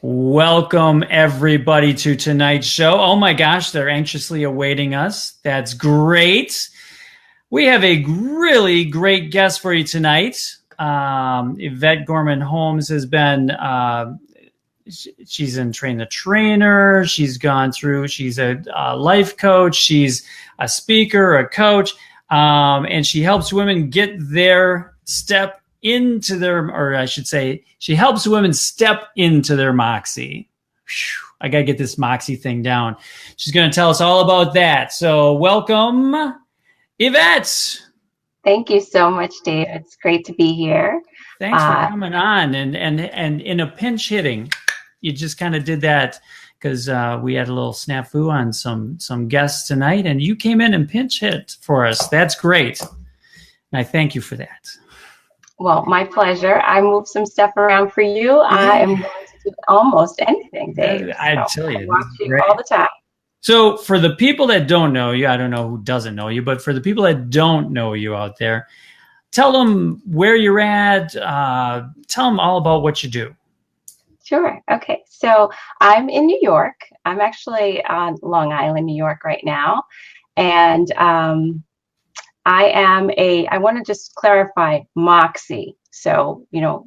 Welcome, everybody, to tonight's show. Oh my gosh, they're anxiously awaiting us. That's great. We have a really great guest for you tonight. Yvette Gorman Holmes has been, she's in Train the Trainer. She's a life coach. She's a speaker, a coach, and she helps women get their step into their, or I should say, she helps women step into their moxie. Whew, I got to get this moxie thing down. She's going to tell us all about that. So welcome, Yvette. Thank you so much, Dave. It's great to be here. Thanks for coming on. And in a pinch hitting, you just kind of did that because we had a little snafu on some guests tonight, and you came in and pinch hit for us. That's great. And I thank you for that. Well, my pleasure. I moved some stuff around for you. I am willing to do almost anything, Dave. I tell you, I watch you all the time. So for the people that don't know you, I don't know who doesn't know you, but for the people that don't know you out there, tell them where you're at. Tell them all about what you do. Sure. Okay. So I'm in New York. I'm actually on Long Island, New York right now. And I want to just clarify moxie. So, a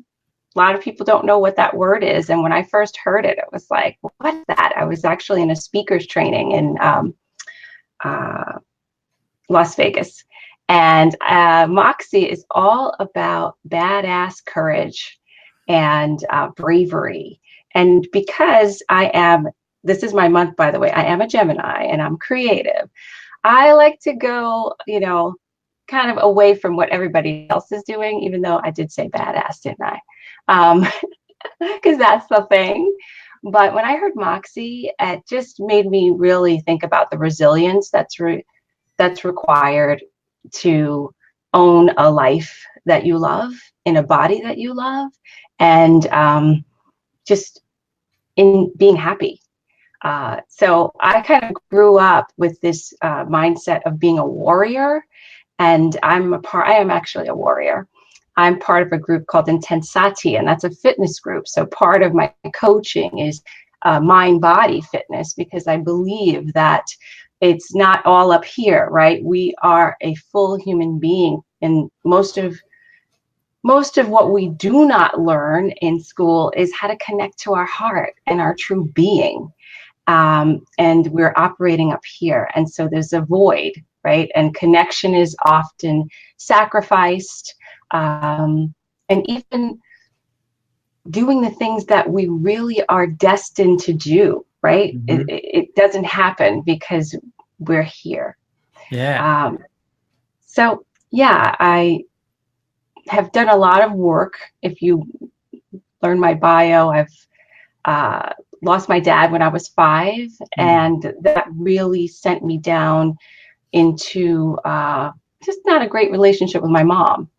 lot of people don't know what that word is. And when I first heard it, it was like, what's that? I was actually in a speaker's training in Las Vegas. And moxie is all about badass courage and bravery. And because this is my month, by the way, I am a Gemini and I'm creative. I like to go, kind of away from what everybody else is doing, even though I did say badass, didn't I? Because that's the thing. But when I heard moxie, it just made me really think about the resilience that's required to own a life that you love, in a body that you love, and just in being happy. So I kind of grew up with this mindset of being a warrior, and I am actually a warrior. I'm part of a group called Intensati, and that's a fitness group. So part of my coaching is mind-body fitness, because I believe that it's not all up here, right? We are a full human being, and most of what we do not learn in school is how to connect to our heart and our true being. And we're operating up here. And so there's a void, right? And connection is often sacrificed. And even doing the things that we really are destined to do, right? Mm-hmm. It doesn't happen because we're here. Yeah. So yeah, I have done a lot of work. If you learn my bio, I've lost my dad when I was 5, and that really sent me down into just not a great relationship with my mom.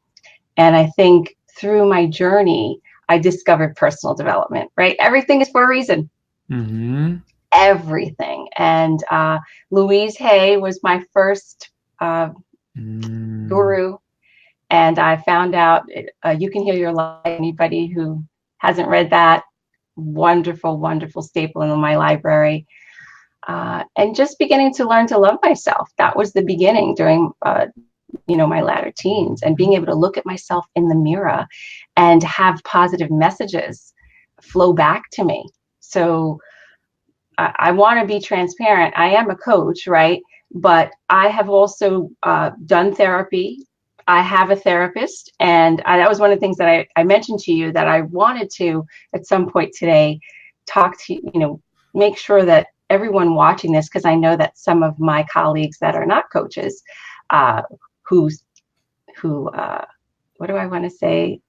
And I think through my journey, I discovered personal development, right? Everything is for a reason. Mm-hmm. Everything. And Louise Hay was my first guru. And I found out You Can Heal Your Life. Anybody who hasn't read that, wonderful, wonderful staple in my library. And just beginning to learn to love myself. That was the beginning during my latter teens, and being able to look at myself in the mirror and have positive messages flow back to me. So I want to be transparent. I am a coach, right? But I have also done therapy. I have a therapist, and that was one of the things that I mentioned to you, that I wanted to, at some point today, talk to, make sure that everyone watching this, because I know that some of my colleagues that are not coaches, who what do I want to say,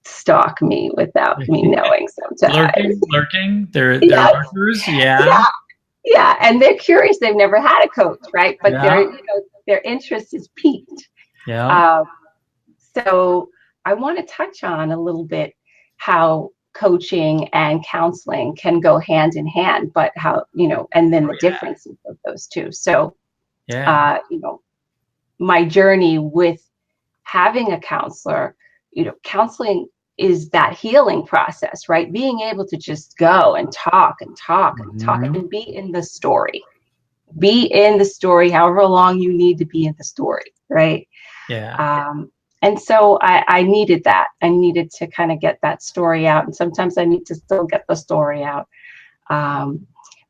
stalk me without me knowing sometimes. Lurking. They're lurkers. Yeah. And they're curious. They've never had a coach, right? But their interest is piqued. Yeah. So I want to touch on a little bit how coaching and counseling can go hand in hand, but how, and then the differences of those two. So, my journey with having a counselor, counseling is that healing process, right? Being able to just go and talk and talk and talk and be in the story. Be in the story however long you need to be in the story, right? Yeah. And so I needed that. I needed to kind of get that story out. And sometimes I need to still get the story out.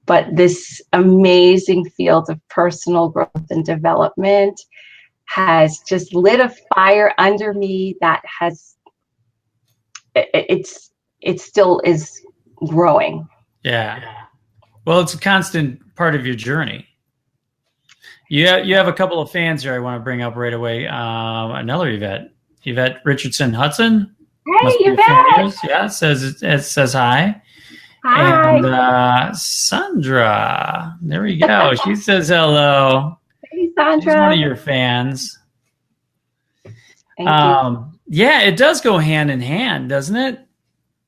But this amazing field of personal growth and development has just lit a fire under me that has, it still is growing. Yeah. Well, it's a constant part of your journey. You have a couple of fans here I want to bring up right away. Another Yvette Richardson Hudson. Hey, Yvette. Yeah, says hi. Hi. And Sandra, there we go. She says hello. Hey, Sandra. She's one of your fans. Thank you. Yeah, it does go hand in hand, doesn't it?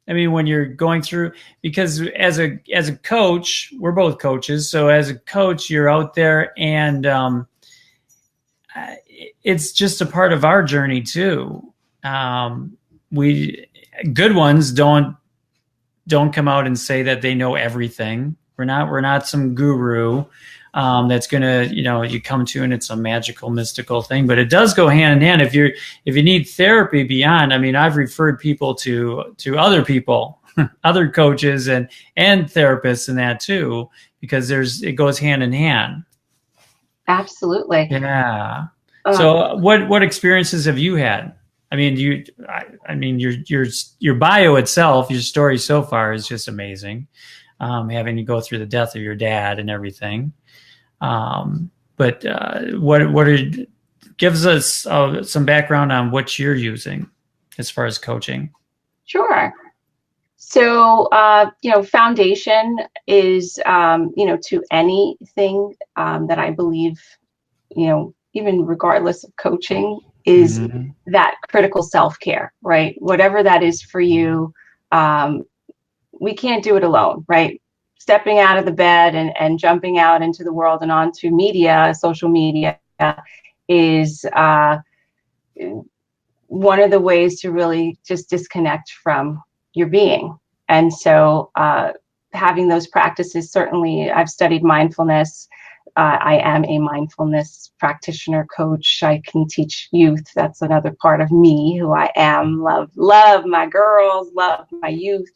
I mean, when you're going through, because as a coach, we're both coaches. So as a coach, you're out there, and it's just a part of our journey too. We good ones don't come out and say that they know everything. We're not some guru that's gonna, you come to and it's a magical, mystical thing. But it does go hand in hand. If you need therapy beyond, I mean, I've referred people to other people, other coaches and therapists and that too, because it goes hand in hand. Absolutely. Yeah. So what experiences have you had? I mean, your bio itself, your story so far is just amazing. Having to go through the death of your dad and everything. But gives us some background on what you're using as far as coaching. Sure. So, foundation is, to anything that I believe, even regardless of coaching, is that critical self-care, right? Whatever that is for you, we can't do it alone, right? Stepping out of the bed and jumping out into the world and onto media, social media, is one of the ways to really just disconnect from your being. And so having those practices, certainly I've studied mindfulness. I am a mindfulness practitioner, coach. I can teach youth. That's another part of me, who I am. Love my girls, love my youth.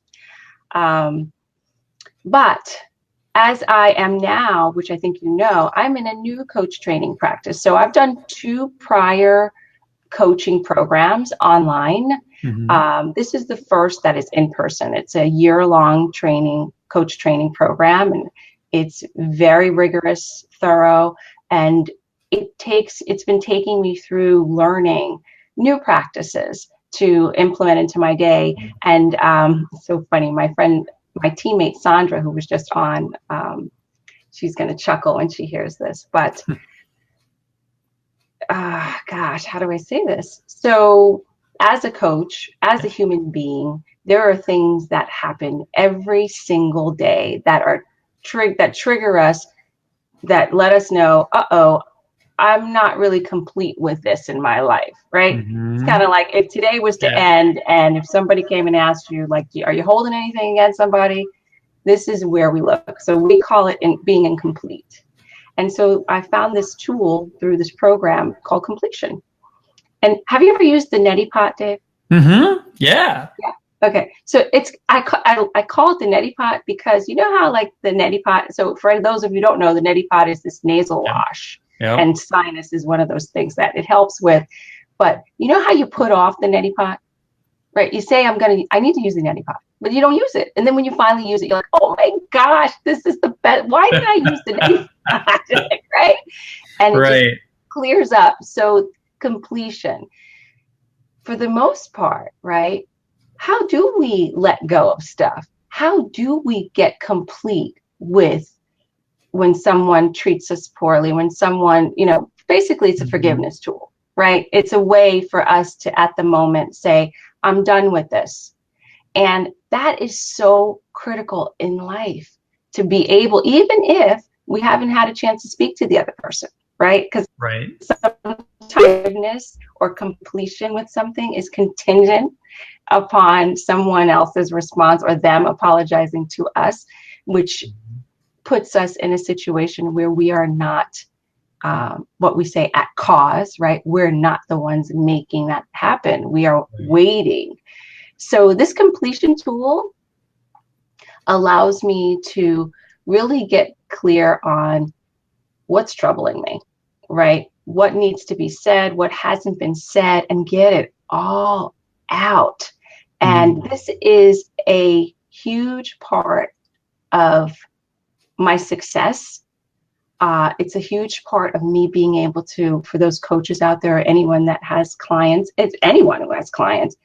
But as I am now, which I think I'm in a new coach training practice. So I've done 2 prior coaching programs online. This is the first that is in person. It's a year-long coach training program, and it's very rigorous, thorough, and it's been taking me through learning new practices to implement into my day. And it's so funny, my teammate Sandra, who was just on, she's going to chuckle when she hears this, but gosh, how do I say this? So as a coach, as a human being, there are things that happen every single day that trigger us, that let us know, I'm not really complete with this in my life, right? It's kind of like if today was to end, and if somebody came and asked you, like, are you holding anything against somebody? This is where we look. So we call it being incomplete. And so I found this tool through this program called completion. And have you ever used the neti pot, Dave? Yeah. Okay. So I call it the neti pot because you know how, like, the neti pot. So for those of you who don't know, the neti pot is this nasal wash. Yep. And sinus is one of those things that it helps with. But you know how you put off the neti pot, right? You say, I need to use the neti pot, but you don't use it. And then when you finally use it, you're like, oh my gosh, this is the best. Why did I use the neti pot? Right? And it just clears up. So completion, for the most part, right? How do we let go of stuff? How do we get complete with when someone treats us poorly, when someone, basically it's a forgiveness tool, right? It's a way for us to, at the moment, say, I'm done with this. And that is so critical in life, to be able, even if we haven't had a chance to speak to the other person, right? Because tiredness or completion with something is contingent upon someone else's response or them apologizing to us, which puts us in a situation where we are not what we say at cause, right? We're not the ones making that happen. We are waiting. So this completion tool allows me to really get clear on what's troubling me, right? What needs to be said, what hasn't been said, and get it all out. And this is a huge part of my success. It's a huge part of me being able to, for those coaches out there, or anyone that has clients, it's anyone who has clients,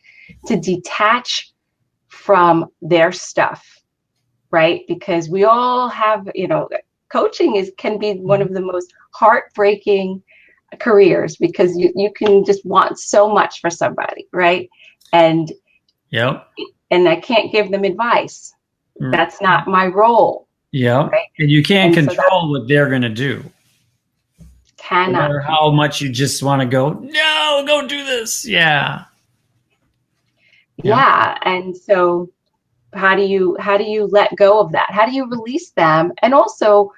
to detach from their stuff, right? Because we all have, coaching can be one of the most heartbreaking careers, because you can just want so much for somebody, right? And I can't give them advice. That's not my role. Yeah. Right? And you can't control what they're going to do. Cannot. No matter how much you just want to go, no, go do this. Yeah. And so how do you let go of that? How do you release them? And also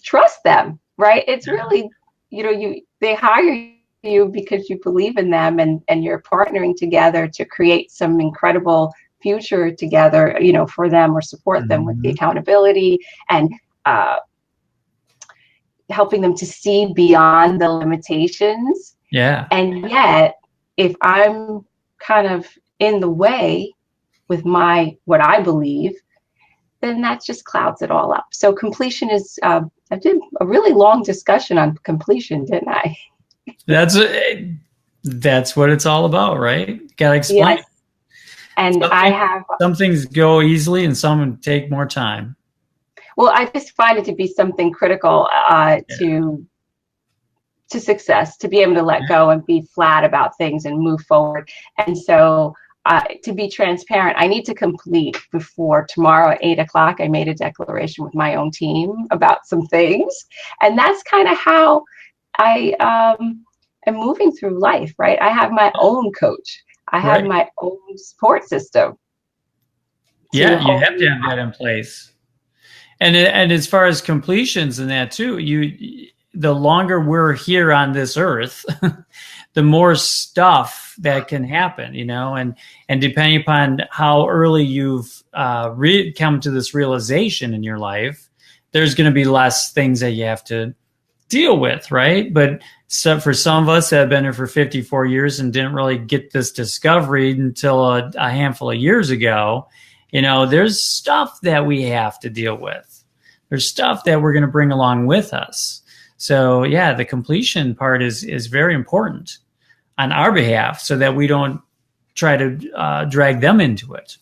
trust them, right? It's really, they hire you because you believe in them, and you're partnering together to create some incredible future together, for them, or support them with the accountability and helping them to see beyond the limitations. Yeah. And yet, if I'm kind of in the way with what I believe, then that just clouds it all up. So completion is, I did a really long discussion on completion, didn't I? That's what it's all about, right? Got to explain. Yes. And some things go easily and some take more time. Well, I just find it to be something critical to success, to be able to let go and be flat about things and move forward. And so to be transparent, I need to complete before tomorrow at 8:00. I made a declaration with my own team about some things. And that's kind of how I am moving through life, right? I have my own coach. I have my own support system. Yeah, you have to have that in place. And as far as completions and that too, the longer we're here on this earth, the more stuff that can happen, and depending upon how early you've come to this realization in your life, there's going to be less things that you have to deal with, right? But for some of us that have been here for 54 years and didn't really get this discovery until a handful of years ago, there's stuff that we have to deal with. There's stuff that we're going to bring along with us. So yeah, the completion part is very important on our behalf, so that we don't try to drag them into it.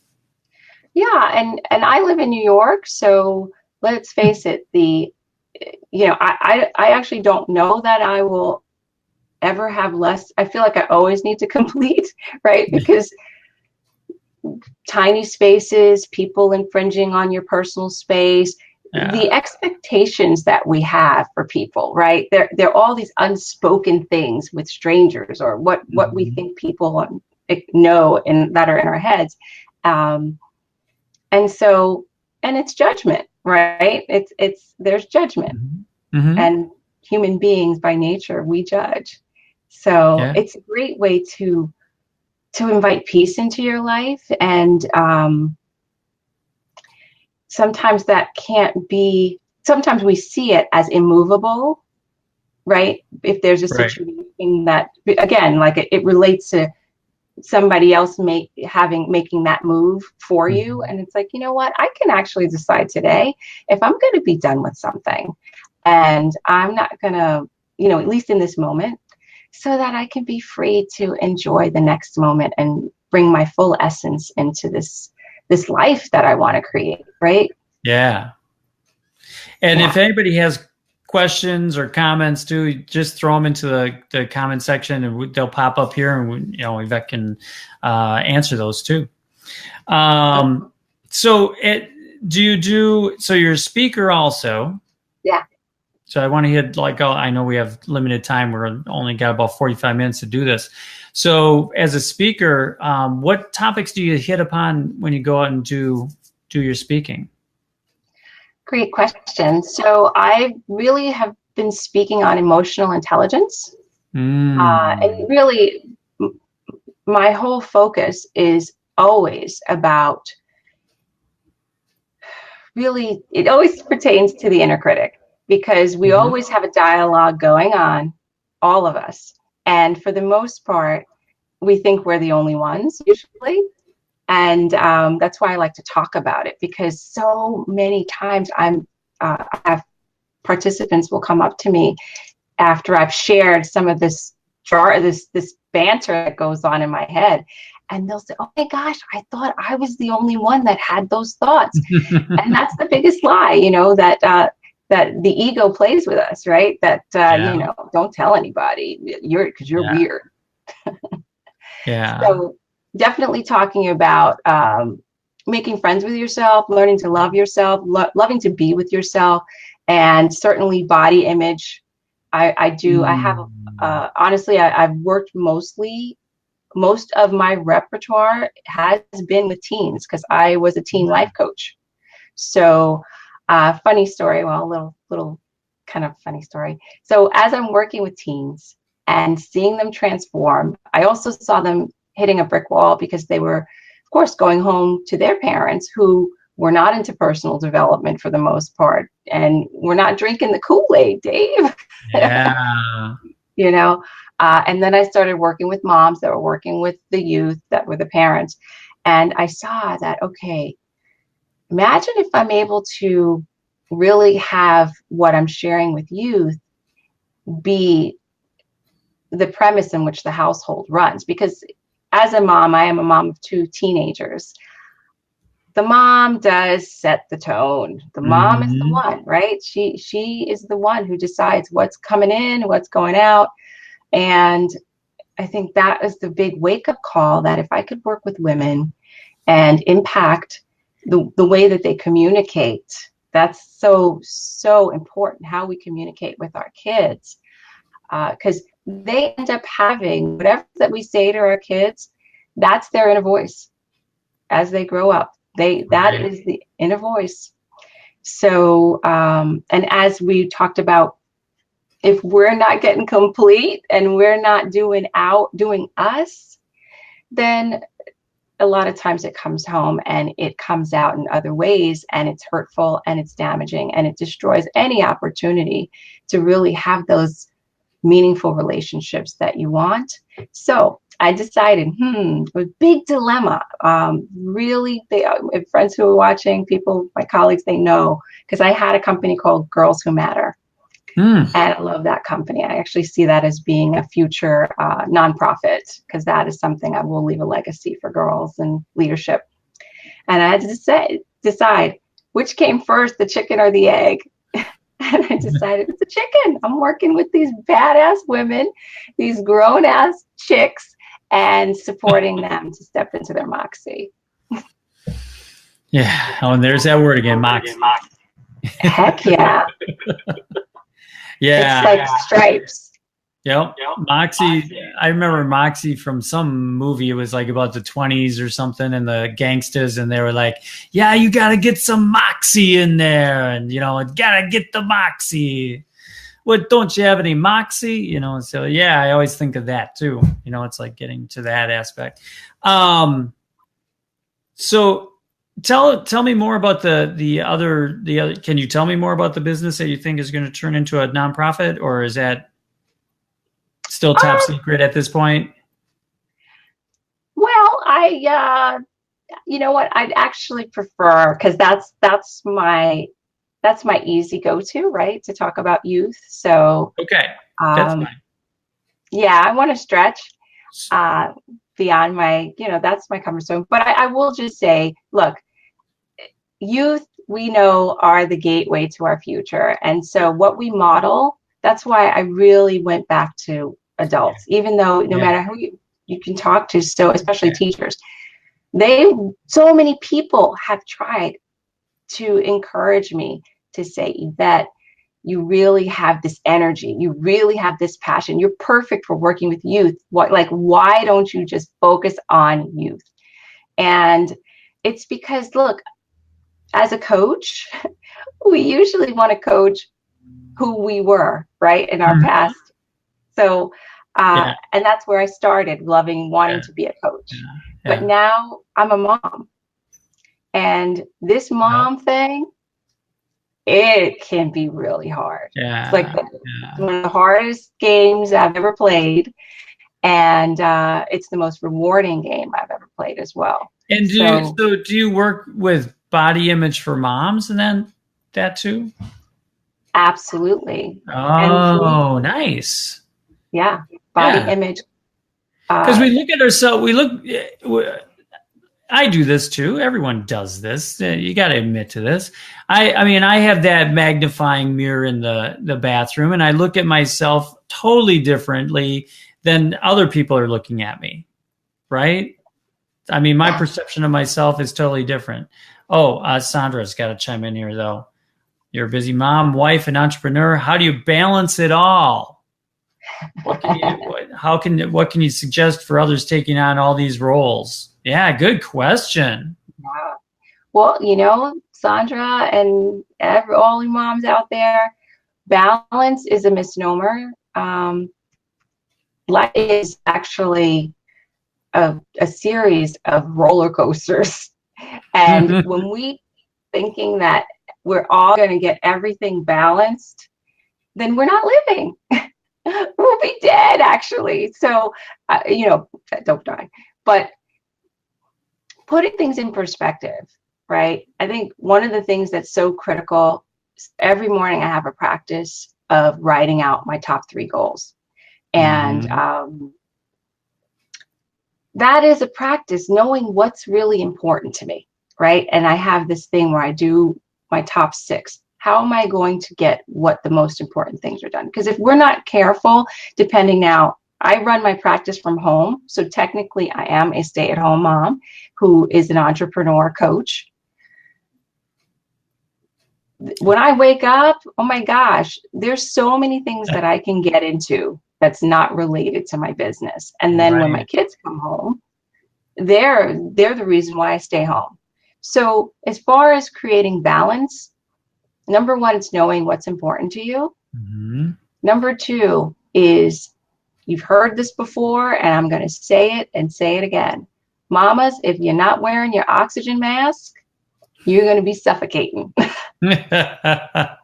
Yeah, and I live in New York, so let's face it, I actually don't know that I will ever have less. I feel like I always need to complete, right? Because tiny spaces, people infringing on your personal space, the expectations that we have for people, right? They're all these unspoken things with strangers, or what we think people know and that are in our heads. And it's judgment, right? There's judgment. And human beings by nature, we judge. So it's a great way to invite peace into your life. And sometimes that can't be, sometimes we see it as immovable, right? If there's a situation that, again, like it relates to somebody else making that move for you. And it's like, you know what, I can actually decide today if I'm going to be done with something, and I'm not going to, at least in this moment, so that I can be free to enjoy the next moment and bring my full essence into this life that I want to create, right? Yeah. And if anybody has questions or comments too, just throw them into the comment section, and they'll pop up here, and Yvette can answer those too. So you're a speaker also. Yeah. So I want to hit like, I know we have limited time. We're only got about 45 minutes to do this. So as a speaker, what topics do you hit upon when you go out and do your speaking? Great question. So I really have been speaking on emotional intelligence. And really, my whole focus is always about really, it always pertains to the inner critic, because we always have a dialogue going on, all of us. And for the most part, we think we're the only ones usually. And that's why I like to talk about it, because so many times I have participants will come up to me after I've shared some of this banter that goes on in my head. And they'll say, oh my gosh, I thought I was the only one that had those thoughts. And that's the biggest lie, that the ego plays with us, right? That, don't tell anybody, because you're weird. Yeah. So definitely talking about making friends with yourself, learning to love yourself, loving to be with yourself, and certainly body image. Honestly, I've worked most of my repertoire has been with teens, because I was a teen life coach. So funny story, well, little kind of funny story. So as I'm working with teens and seeing them transform, I also saw them hitting a brick wall, because they were, of course, going home to their parents who were not into personal development for the most part, and we're not drinking the Kool-Aid, Dave. Yeah. And then I started working with moms that were working with the youth that were the parents. And I saw that, okay, imagine if I'm able to really have what I'm sharing with youth be the premise in which the household runs. Because as a mom, I am a mom of 2 teenagers. The mom does set the tone. The mom is the one, right? She is the one who decides what's coming in, what's going out. And I think that is the big wake-up call, that if I could work with women and impact the way that they communicate, that's so, so important, how we communicate with our kids. Because they end up having whatever that we say to our kids, that's their inner voice as they grow up. That is the inner voice. So, and as we talked about, if we're not getting complete and we're not doing us, then a lot of times it comes home and it comes out in other ways, and it's hurtful and it's damaging, and it destroys any opportunity to really have those meaningful relationships that you want. So I decided, a big dilemma. Really, friends who are watching, people, my colleagues, they know, because I had a company called Girls Who Matter. And I love that company. I actually see that as being a future nonprofit, because that is something I will leave a legacy for girls and leadership. And I had to decide which came first, the chicken or the egg. And I decided it's a chicken. I'm working with these badass women, these grown-ass chicks, and supporting them to step into their moxie. Yeah. Oh, and there's that word again, moxie. Heck yeah. Yeah. It's like stripes. Yep. Moxie. I remember Moxie from some movie. It was like about the 20s or something, and the gangsters, and they were like, yeah, you got to get some Moxie in there. And, got to get the Moxie. What, don't you have any Moxie? So yeah, I always think of that too. It's like getting to that aspect. So tell me more about the other, can you tell me more about the business that you think is going to turn into a nonprofit, or is that still top secret at this point? Well, you know what, I'd actually prefer, because that's my easy go-to, right, to talk about youth. So okay, that's fine. Yeah, I want to stretch beyond my, that's my comfort zone. But I will just say, look, youth, we know, are the gateway to our future. And so what we model, that's why I really went back to adults, even though no matter who you can talk to, so especially teachers, so many people have tried to encourage me to say, Yvette, You really have this energy. You really have this passion. You're perfect for working with youth. Why don't you just focus on youth? And it's because, look, as a coach, we usually want to coach who we were, right, in our past. So, and that's where I started wanting to be a coach. But now I'm a mom. And this mom thing, it can be really hard. It's like one of the hardest games I've ever played. And it's the most rewarding game I've ever played as well. And do you work with body image for moms and then that too? Absolutely. Nice. Yeah. Body image. Because we look at ourselves, I do this too. Everyone does this. You got to admit to this. I mean, I have that magnifying mirror in the bathroom, and I look at myself totally differently than other people are looking at me, right? I mean, my perception of myself is totally different. Sandra's got to chime in here, though. You're a busy mom, wife, and entrepreneur. How do you balance it all? What can you suggest for others taking on all these roles? Yeah, good question. Yeah. Well, Sandra and all you moms out there, balance is a misnomer. Life is actually a series of roller coasters. And when we thinking that we're all going to get everything balanced, then we're not living. We'll be dead, actually. So, don't die. But putting things in perspective, right? I think one of the things that's so critical, every morning I have a practice of writing out my top 3 goals. And that is a practice, knowing what's really important to me, right? And I have this thing where I do my top 6. How am I going to get what the most important things are done? Because if we're not careful, I run my practice from home. So technically I am a stay-at-home mom who is an entrepreneur coach. When I wake up, oh my gosh, there's so many things that I can get into that's not related to my business. And then when my kids come home, they're the reason why I stay home. So as far as creating balance, number 1 is knowing what's important to you. Number 2 is, you've heard this before, and I'm going to say it and say it again. Mamas, if you're not wearing your oxygen mask, you're going to be suffocating. I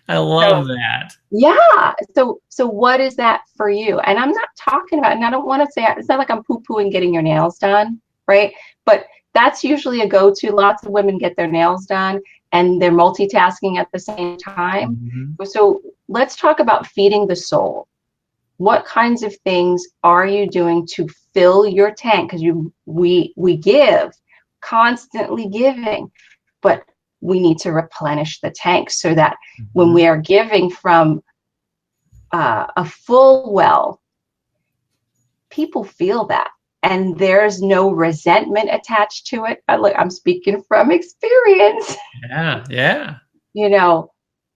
love that. Yeah. So what is that for you? And I'm not talking about, and I don't want to say, it's not like I'm poo-pooing getting your nails done, right? But that's usually a go-to. Lots of women get their nails done and they're multitasking at the same time. So let's talk about feeding the soul. What kinds of things are you doing to fill your tank? Because we give, constantly giving, but we need to replenish the tank so that when we are giving from a full well, people feel that. And there's no resentment attached to it. I'm speaking from experience. Yeah.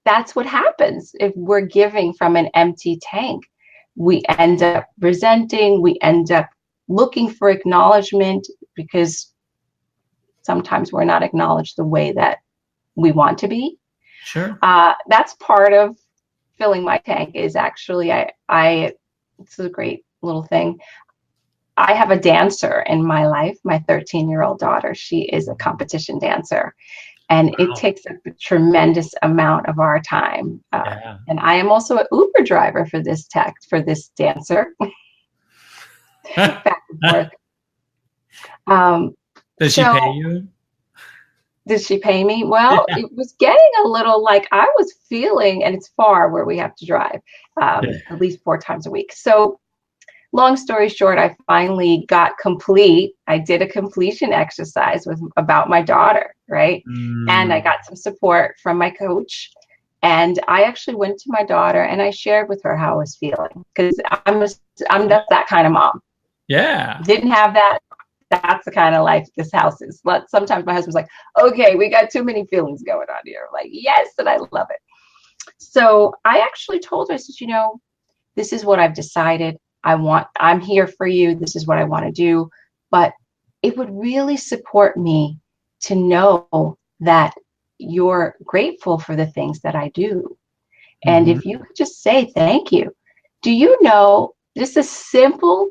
That's what happens if we're giving from an empty tank. We end up resenting. We end up looking for acknowledgement because sometimes we're not acknowledged the way that we want to be. Sure. That's part of filling my tank. Is actually it's a great little thing. I have a dancer in my life, my 13-year-old daughter. She is a competition dancer, and it takes up a tremendous amount of our time. And I am also an Uber driver for this dancer. Back and forth. Does she pay you? Did she pay me? Well, it was getting a little like I was feeling, and it's far where we have to drive at least 4 times a week. So long story short, I finally got complete. I did a completion exercise about my daughter, right? And I got some support from my coach. And I actually went to my daughter and I shared with her how I was feeling, because I'm that kind of mom. Yeah. Didn't have that. That's the kind of life this house is. But sometimes my husband's like, okay, we got too many feelings going on here. I'm like, yes, and I love it. So I actually told her, I said, this is what I've decided. I'm here for you. This is what I want to do. But it would really support me to know that you're grateful for the things that I do. And Mm-hmm. if you could just say thank you. Do you know, just a simple,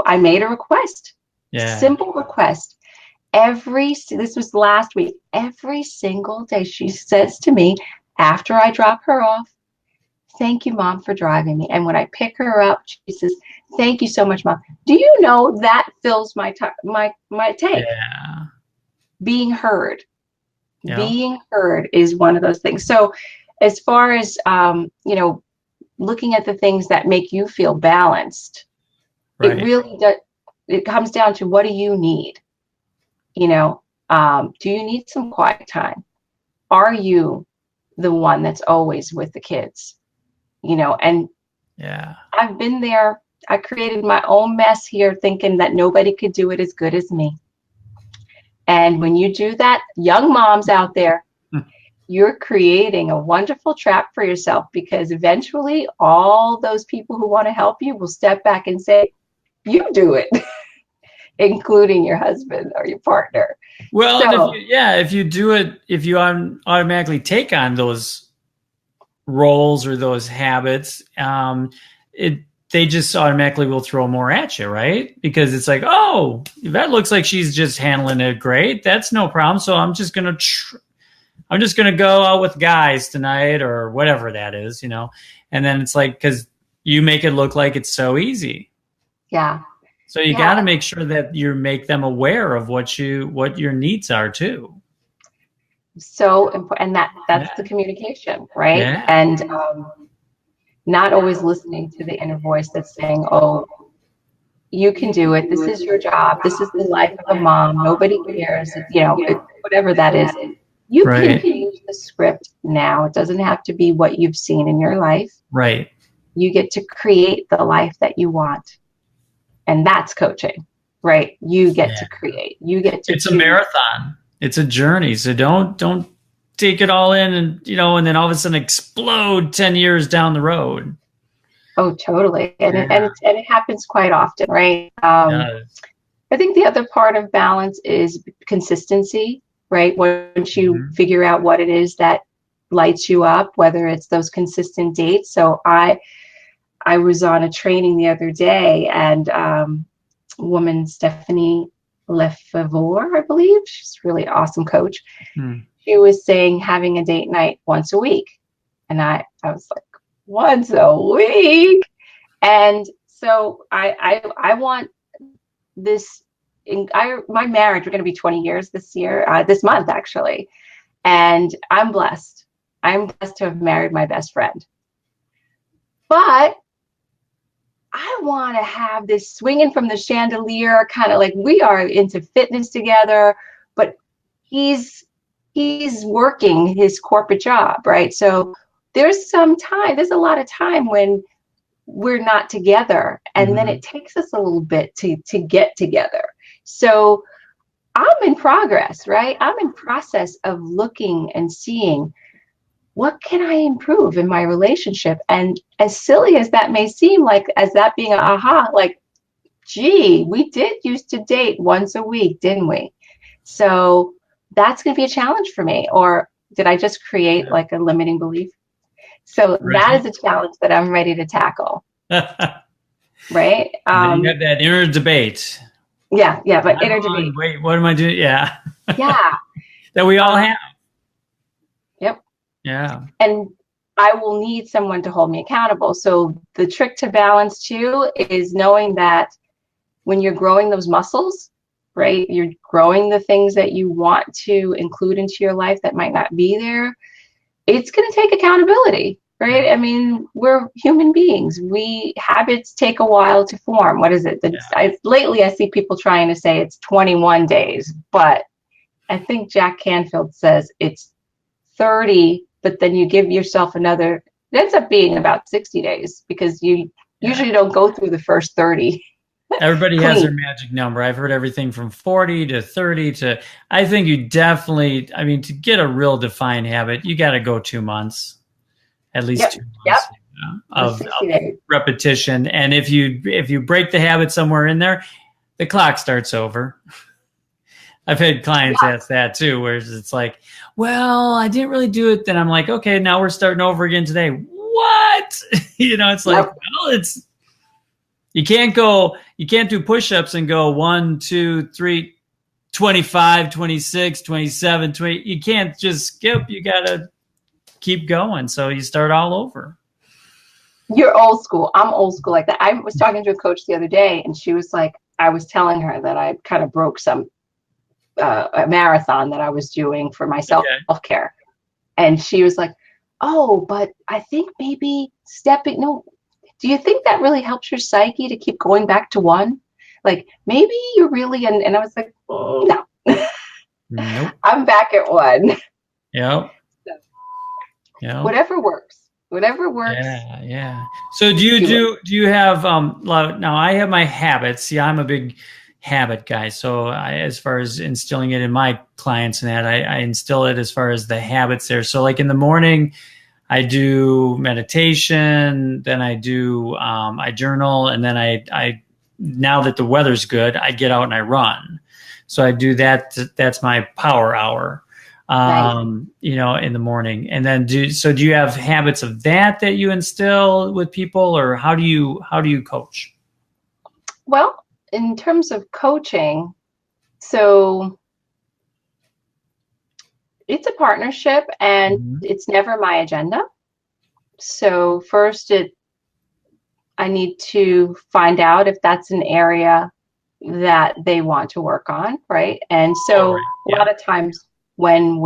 I made a request, Yeah. simple request. This was last week, every single day she says to me after I drop her off, thank you, Mom, for driving me. And when I pick her up, she says, thank you so much, Mom. Do you know that fills my tank? Yeah. Being heard. Yeah. Being heard is one of those things. So as far as, looking at the things that make you feel balanced, it Right. really does. It comes down to, what do you need? Do you need some quiet time? Are you the one that's always with the kids? And Yeah. I've been there. I created my own mess here thinking that nobody could do it as good as me. And when you do that, young moms out there, you're creating a wonderful trap for yourself, because eventually all those people who want to help you will step back and say, you do it, including your husband or your partner. Well, and So, if you do it, if you automatically take on those roles or those habits, they just automatically will throw more at you, right? Because it's like, oh, that looks like she's just handling it great. That's no problem. So I'm just gonna go out with guys tonight, or whatever that is, And then it's like, because you make it look like it's so easy. yeah. So you got to make sure that you make them aware of what your needs are too. So important. And that's the communication, right? Yeah. And not always listening to the inner voice that's saying, oh, you can do it. This is your job. This is the life of a mom. Nobody cares. Whatever that is. You can change the script now. It doesn't have to be what you've seen in your life. Right. You get to create the life that you want. And that's coaching, right? You get to create. You get to It's a marathon. It's a journey. So don't take it all in and then all of a sudden explode 10 years down the road. Oh, totally. And it happens quite often, right? I think the other part of balance is consistency, right? Once you figure out what it is that lights you up, whether it's those consistent dates. So I was on a training the other day, and woman, Stephanie Lefevre, I believe, she's a really awesome coach. She was saying having a date night once a week. And I was like, once a week? And so I want this, my marriage, we're going to be 20 years this month, actually. And I'm blessed. I'm blessed to have married my best friend. But I want to have this swinging from the chandelier, kind of like, we are into fitness together, but he's working his corporate job, right? So there's a lot of time when we're not together, and then it takes us a little bit to get together. So I'm in progress, right? I'm in process of looking and seeing, what can I improve in my relationship? And as silly as that may seem, like, as that being an aha, like, gee, we did used to date once a week, didn't we? So that's going to be a challenge for me. Or did I just create like a limiting belief? So that is a challenge that I'm ready to tackle. Right? Then you have that inner debate. Yeah, but inner debate. Wait, what am I doing? Yeah. Yeah. That we all have. Yep. Yeah. And I will need someone to hold me accountable. So the trick to balance too is knowing that when you're growing those muscles, right, you're growing the things that you want to include into your life that might not be there, it's going to take accountability, right? I mean, we're human beings. Habits take a while to form. What is it? Lately, I see people trying to say it's 21 days, but I think Jack Canfield says it's 30, but then you give yourself another, it ends up being about 60 days, because you usually don't go through the first 30. Everybody has their magic number. I've heard everything from 40 to 30 to, I think you definitely, to get a real defined habit, you got to go 2 months. at least Yep. 2 months of 60 days. repetition. And if you break the habit somewhere in there, the clock starts over. I've had clients ask that too, where it's like, well, I didn't really do it. Then I'm like, okay, now we're starting over again today. What? It's like, well, you can't do push-ups and go 1, 2, 3, 25, 26, 27, 20. You can't just skip. You got to keep going. So you start all over. You're old school. I'm old school like that. I was talking to a coach the other day, and she was like, I was telling her that I kind of broke a marathon that I was doing for my self-care. And she was like, oh, but I think maybe do you think that really helps your psyche to keep going back to one? Like, maybe you're really, and I was like, no. Nope. I'm back at one. Yep. So, yep. Whatever works. Yeah. So do you have now I have my habits. See, I'm a big habit guy. So as far as instilling it in my clients and that, I instill it as far as the habits there. So like in the morning, I do meditation, then I journal, and then I now that the weather's good, I get out and I run. So I do that. That's my power hour. Nice. In the morning. And then do you have habits of that you instill with people, or how do you coach? Well, in terms of coaching, so it's a partnership, and it's never my agenda. So first I need to find out if that's an area that they want to work on, right? And so a lot of times when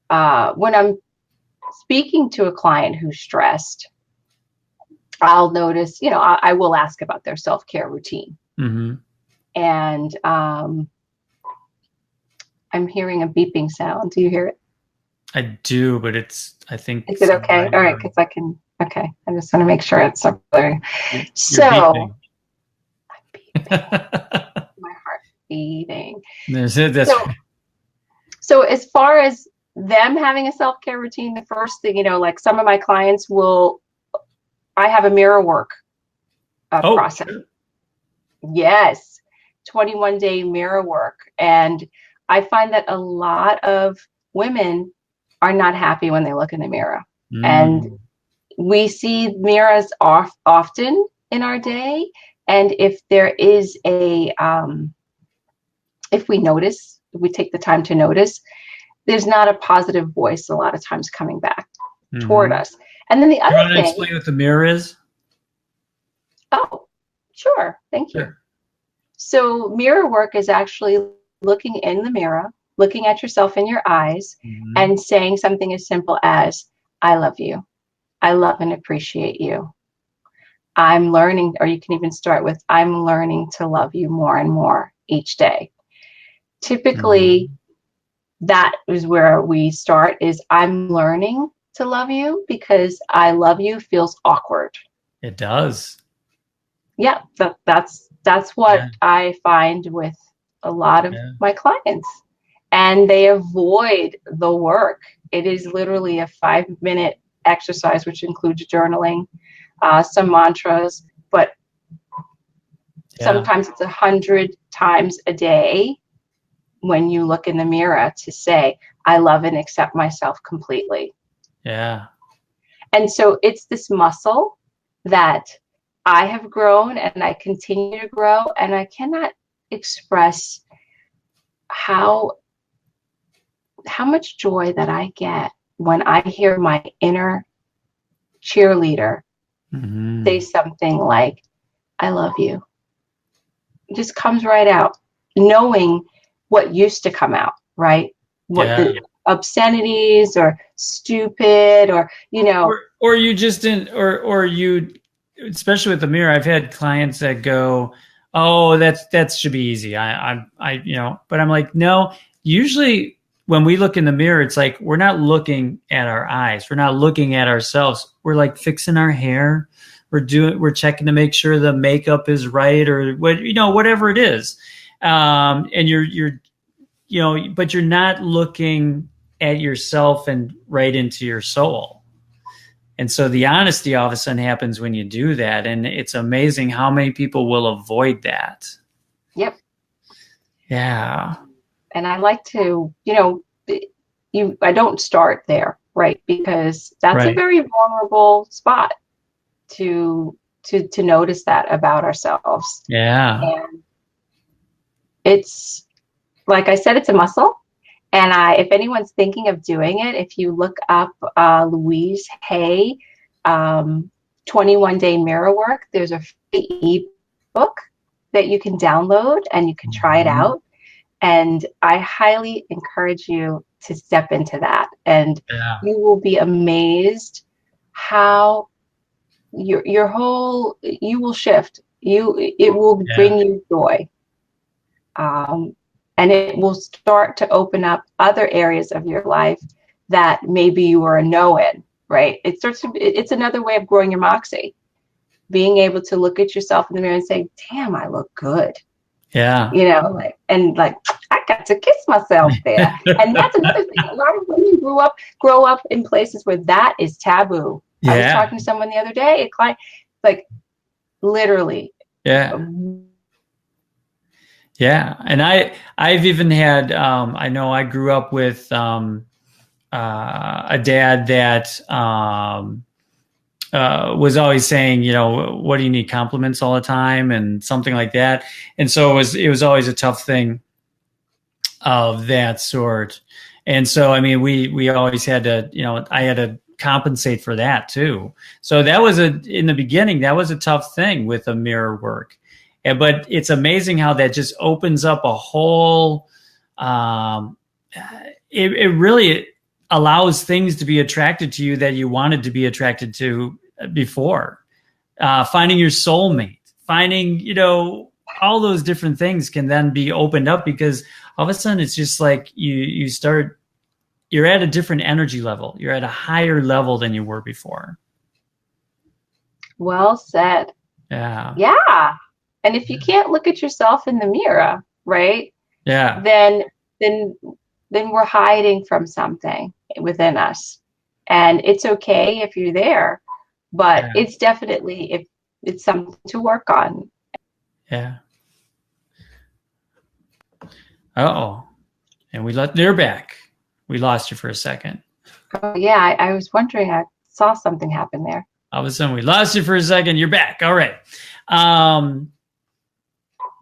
I'm speaking to a client who's stressed, I'll notice, I will ask about their self-care routine. Mm-hmm. And I'm hearing a beeping sound. Do you hear it? I do, but I think. Is it okay? All right, because I just want to make sure it's up there. So, beeping. I'm beeping. My heart's beating. So as far as them having a self-care routine, the first thing, like some of my clients I have a mirror work process. Sure. Yes, 21-day mirror work. And I find that a lot of women are not happy when they look in the mirror. And we see mirrors often in our day. And if there is if we take the time to notice, there's not a positive voice a lot of times coming back toward us. And then the other thing. You want to explain what the mirror is? Oh, sure. Thank you. Sure. So mirror work is actually looking in the mirror, looking at yourself in your eyes, and saying something as simple as, I love you. I love and appreciate you. I'm learning, or you can even start with, I'm learning to love you more and more each day. Typically, that is where we start, is I'm learning to love you, because I love you feels awkward. It does. Yeah, that's what I find with a lot of my clients. And they avoid the work. It is literally a 5-minute exercise, which includes journaling, some mantras, but sometimes it's 100 times a day when you look in the mirror to say, I love and accept myself completely. Yeah. And so it's this muscle that I have grown and I continue to grow, and I cannot express how much joy that I get when I hear my inner cheerleader say something like, I love you. It just comes right out, knowing what used to come out, right? What the obscenities or stupid, or or you just didn't, or you, especially with the mirror, I've had clients that go, oh, that should be easy. I but I'm like, no, usually when we look in the mirror, it's like, we're not looking at our eyes. We're not looking at ourselves. We're like fixing our hair. We're checking to make sure the makeup is right, or whatever it is. And you're but you're not looking at yourself and right into your soul. And so the honesty all of a sudden happens when you do that. And it's amazing how many people will avoid that. Yep. Yeah. And I like to, I don't start there, right? Because that's a very vulnerable spot to notice that about ourselves. Yeah. And it's, like I said, it's a muscle. And if anyone's thinking of doing it, if you look up Louise Hay, 21-Day Mirror Work, there's a free ebook that you can download and you can try it out. And I highly encourage you to step into that. And you will be amazed how your whole, you will shift. It will bring you joy. And it will start to open up other areas of your life that maybe you were a no in, right? It's another way of growing your moxie. Being able to look at yourself in the mirror and say, damn, I look good. Yeah. I got to kiss myself there. And that's another thing. A lot of women grow up in places where that is taboo. Yeah. I was talking to someone the other day, a client, literally. Yeah. Yeah. And I've even had, I know I grew up with a dad that was always saying, what do you need, compliments all the time and something like that. And so it was always a tough thing of that sort. And so, I mean, we always had to, I had to compensate for that too. So that was in the beginning, that was a tough thing with the mirror work. But it's amazing how that just opens up a whole, it really allows things to be attracted to you that you wanted to be attracted to before. Finding your soulmate, finding, all those different things can then be opened up, because all of a sudden it's just like you're at a different energy level. You're at a higher level than you were before. Well said. Yeah. Yeah. And if you can't look at yourself in the mirror, right? Yeah. Then we're hiding from something within us. And it's okay if you're there, but it's definitely, it's something to work on. Yeah. Uh-oh. And they're back. We lost you for a second. Oh, yeah. I was wondering, I saw something happen there. All of a sudden we lost you for a second. You're back. All right.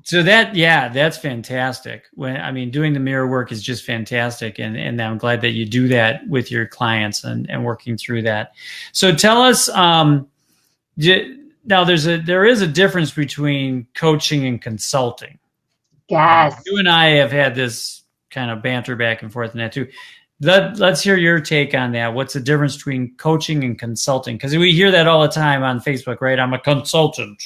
So that's fantastic. Doing the mirror work is just fantastic. And I'm glad that you do that with your clients and working through that. So tell us, now there is a difference between coaching and consulting. Yes. You and I have had this kind of banter back and forth in that too. Let's hear your take on that. What's the difference between coaching and consulting? Because we hear that all the time on Facebook, right? I'm a consultant,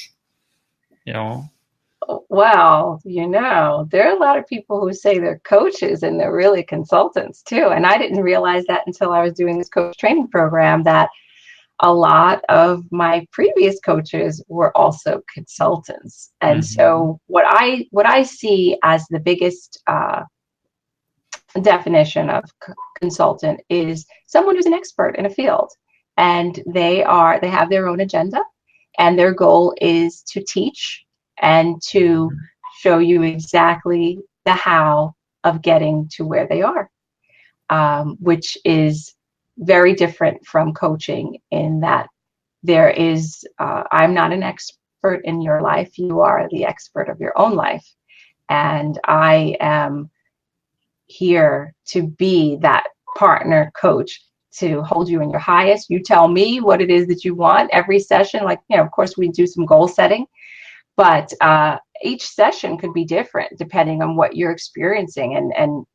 Well, there are a lot of people who say they're coaches and they're really consultants too. And I didn't realize that until I was doing this coach training program, that a lot of my previous coaches were also consultants. And so what I see as the biggest definition of consultant is someone who's an expert in a field, and they have their own agenda, and their goal is to teach and to show you exactly the how of getting to where they are, which is very different from coaching, in that there is, I'm not an expert in your life. You are the expert of your own life. And I am here to be that partner coach, to hold you in your highest. You tell me what it is that you want every session. Of course, we do some goal setting, but each session could be different depending on what you're experiencing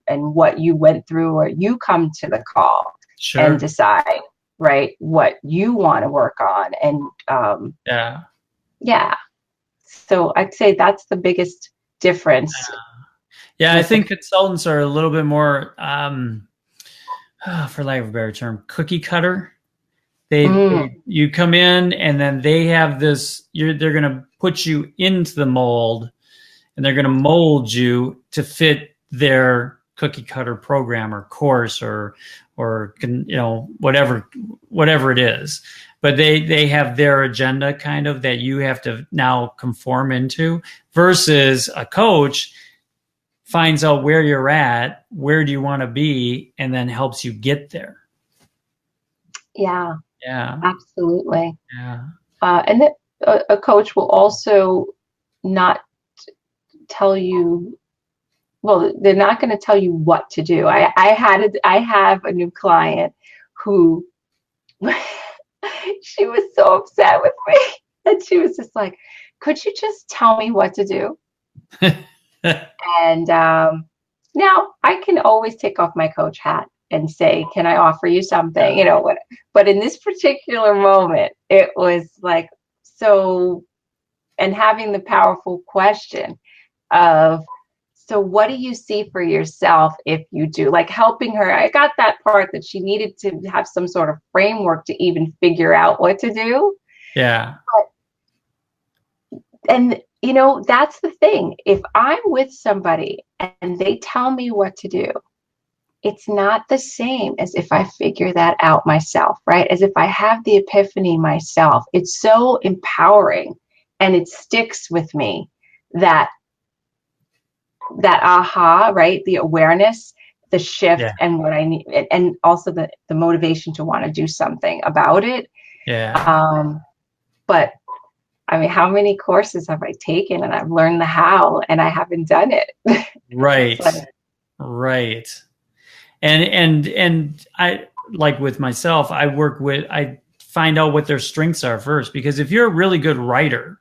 and what you went through, or you come to the call and decide, right, what you want to work on. And so I'd say that's the biggest difference. Yeah, I think consultants are a little bit more, for lack of a better term, cookie cutter. You come in and then they have this, they're going to put you into the mold, and they're going to mold you to fit their cookie cutter program or course or whatever it is, but they have their agenda kind of that you have to now conform into, versus a coach finds out where you're at, where do you want to be, and then helps you get there. Yeah, Yeah, absolutely. yeah, And then a coach will also not tell you, well, they're not going to tell you what to do. I have a new client who she was so upset with me, and she was just like, could you just tell me what to do? And now I can always take off my coach hat and say, can I offer you something? You know what? But in this particular moment, it was like, so, and having the powerful question of, so what do you see for yourself if you do? Like helping her. I got that part that she needed to have some sort of framework to even figure out what to do. yeah, And that's the thing. If I'm with somebody and they tell me what to do, it's not the same as if I figure that out myself, right? As if I have the epiphany myself. It's so empowering, and it sticks with me, that aha, right? The awareness, the shift, yeah, and what I need, and also the motivation to want to do something about it. yeah. But I mean, how many courses have I taken and I've learned the how and I haven't done it? Right. Like, Right. And I, like with myself, I find out what their strengths are first, because if you're a really good writer,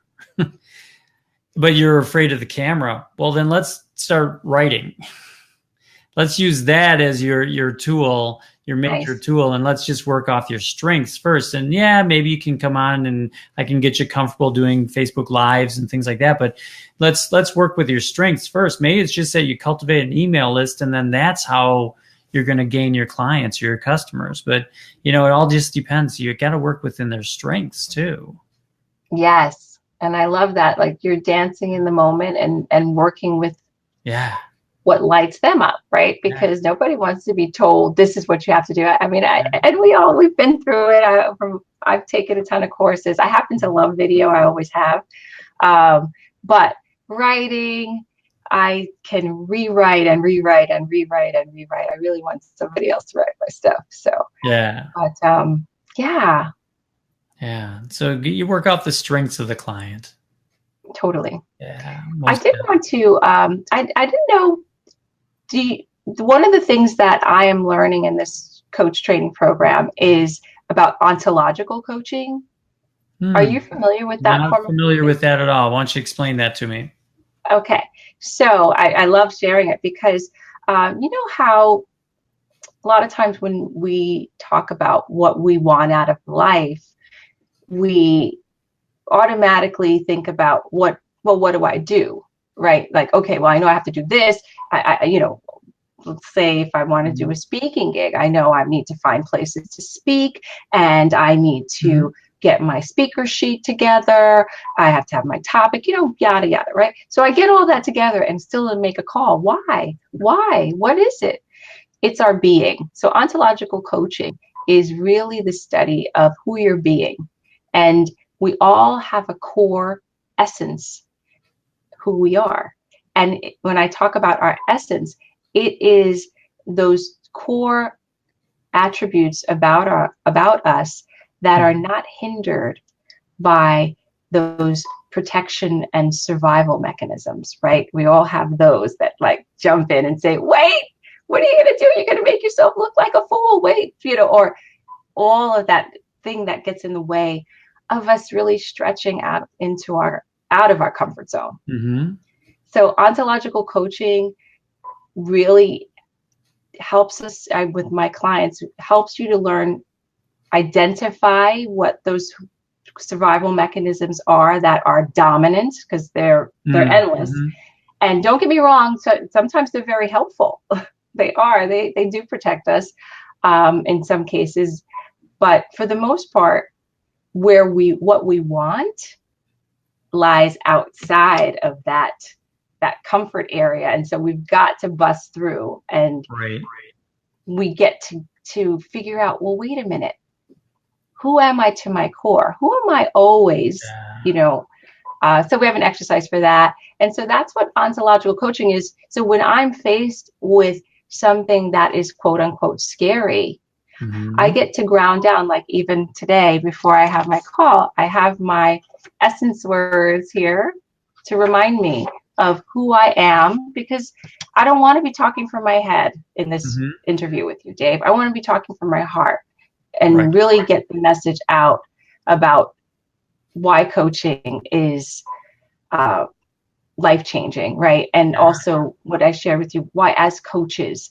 but you're afraid of the camera, well, then let's start writing. Let's use that as your tool, your major nice. tool, and let's just work off your strengths first. And yeah, maybe you can come on and I can get you comfortable doing Facebook Lives and things like that. But let's work with your strengths first. Maybe it's just that you cultivate an email list, and then that's how you're going to gain your clients or your customers. But it all just depends. You got to work within their strengths too. Yes. And I love that. Like you're dancing in the moment and working with Yeah. what lights them up, right? Because nobody wants to be told this is what you have to do. I mean, and we've been through it. I've taken a ton of courses. I happen to love video. I always have. But writing, I can rewrite and rewrite and rewrite and rewrite. I really want somebody else to write my stuff. So Yeah. but yeah. Yeah. So you work off the strengths of the client. Totally. Yeah. I did want to I didn't know, one of the things that I am learning in this coach training program is about ontological coaching. Are you familiar with that Not form familiar of with that at all. Why don't you explain that to me? Okay. So I love sharing it because you know how a lot of times when we talk about what we want out of life, we automatically think about what do I do? Right? Like, okay, well, I know I have to do this. Let's say if I want to do a speaking gig, I know I need to find places to speak, and I need to get my speaker sheet together. I have to have my topic, yada, yada, right? So I get all that together and still make a call. Why? What is it? It's our being. So ontological coaching is really the study of who you're being. And we all have a core essence, who we are. And when I talk about our essence, it is those core attributes about us that are not hindered by those protection and survival mechanisms, right? We all have those that like jump in and say, wait, what are you going to do? You're going to make yourself look like a fool. Wait, or all of that thing that gets in the way of us really stretching out of our comfort zone. Mm-hmm. So ontological coaching really helps us, with my clients, helps you to identify what those survival mechanisms are that are dominant, because they're endless. And don't get me wrong, so sometimes they're very helpful. They do protect us in some cases, but for the most part, what we want lies outside of that that comfort area. And so we've got to bust through, and we get to figure out, well, wait a minute, who am I to my core? Who am I always, so we have an exercise for that. And so that's what ontological coaching is. So when I'm faced with something that is quote unquote scary, I get to ground down. Like even today, before I have my call, I have my essence words here to remind me of who I am, because I don't want to be talking from my head in this interview with you, Dave. I want to be talking from my heart and really get the message out about why coaching is life-changing, right? And also what I shared with you, why as coaches,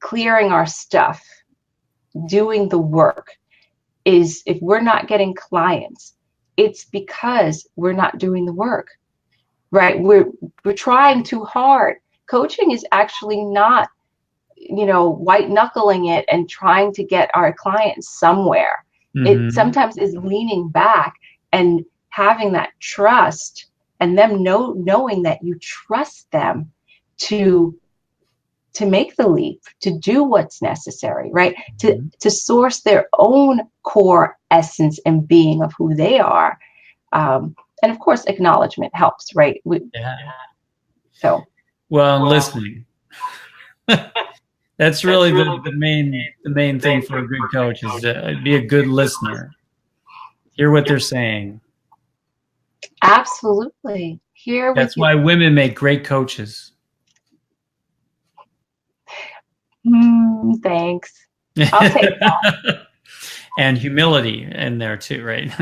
clearing our stuff, doing the work is, if we're not getting clients, it's because we're not doing the work, right? We're trying too hard. Coaching is actually not, white knuckling it and trying to get our clients somewhere. It sometimes is leaning back and having that trust, and them knowing that you trust them to make the leap, to do what's necessary, right? To source their own core essence and being of who they are. And of course, acknowledgement helps, right? Listening. That's really the main thing for a good coach, is to be a good listener. Hear what they're saying. Absolutely. That's why women make great coaches. Thanks. I'll take that. And humility in there too, right?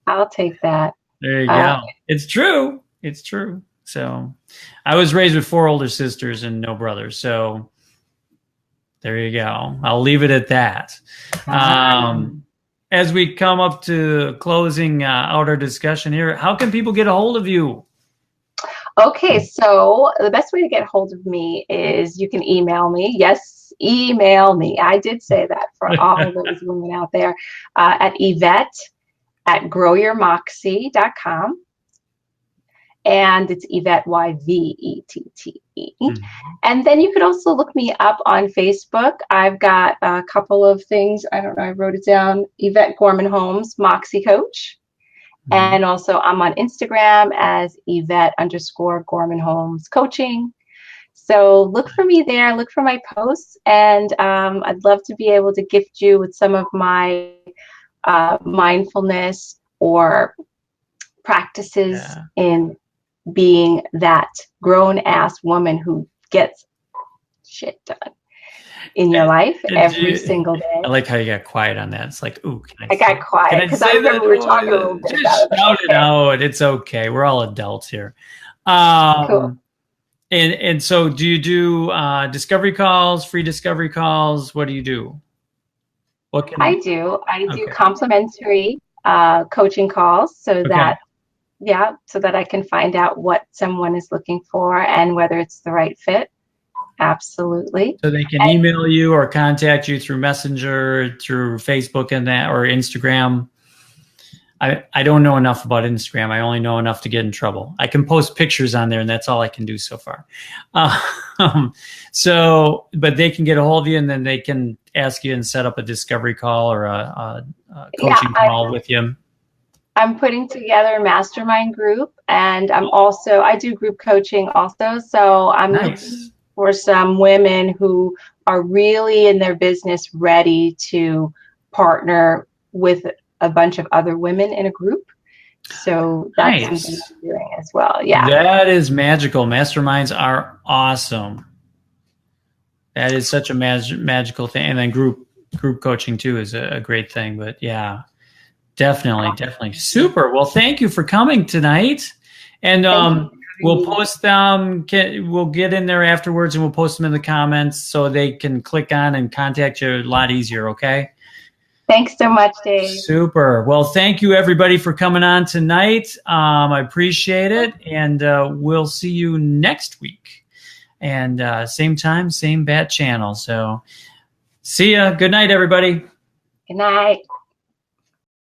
I'll take that. There you go. It's true. It's true. So I was raised with 4 older sisters and no brothers. So there you go. I'll leave it at that. As we come up to closing out our discussion here, how can people get a hold of you? Okay, so the best way to get a hold of me is you can email me. Yes, email me. I did say that for all of those women out there, at Yvette@growyourmoxie.com. And it's Yvette, Yvette. And then you could also look me up on Facebook. I've got a couple of things. I don't know, I wrote it down. Yvette Gorman Holmes, Moxie Coach. And also I'm on Instagram as Yvette_Gorman Holmes Coaching. So look for me there, look for my posts. And I'd love to be able to gift you with some of my mindfulness or practices in being that grown-ass woman who gets shit done in your life every single day. I like how you got quiet on that. It's like, ooh, I got quiet because I remember we were talking a little bit about it. Shout it out. It's okay. We're all adults here. Cool. And so do you do discovery calls, free discovery calls? What do you do? I do complimentary coaching calls so that I can find out what someone is looking for and whether it's the right fit. Absolutely. So they can email you or contact you through Messenger, through Facebook and that, or Instagram. I don't know enough about Instagram. I only know enough to get in trouble. I can post pictures on there, and that's all I can do so far. But they can get a hold of you, and then they can ask you and set up a discovery call or a coaching call with you. I'm putting together a mastermind group, and I do group coaching also. So I'm looking for some women who are really in their business ready to partner with a bunch of other women in a group. So that's something I'm doing as well. Yeah. That is magical. Masterminds are awesome. That is such a magical thing. And then group coaching too is a great thing. But yeah, definitely. Super. Well, thank you for coming tonight. And we'll post them. We'll get in there afterwards and we'll post them in the comments so they can click on and contact you a lot easier. Okay. Thanks so much, Dave. Super. Well, thank you everybody for coming on tonight. I appreciate it. And we'll see you next week. And same time, same bat channel. So see ya. Good night, everybody. Good night.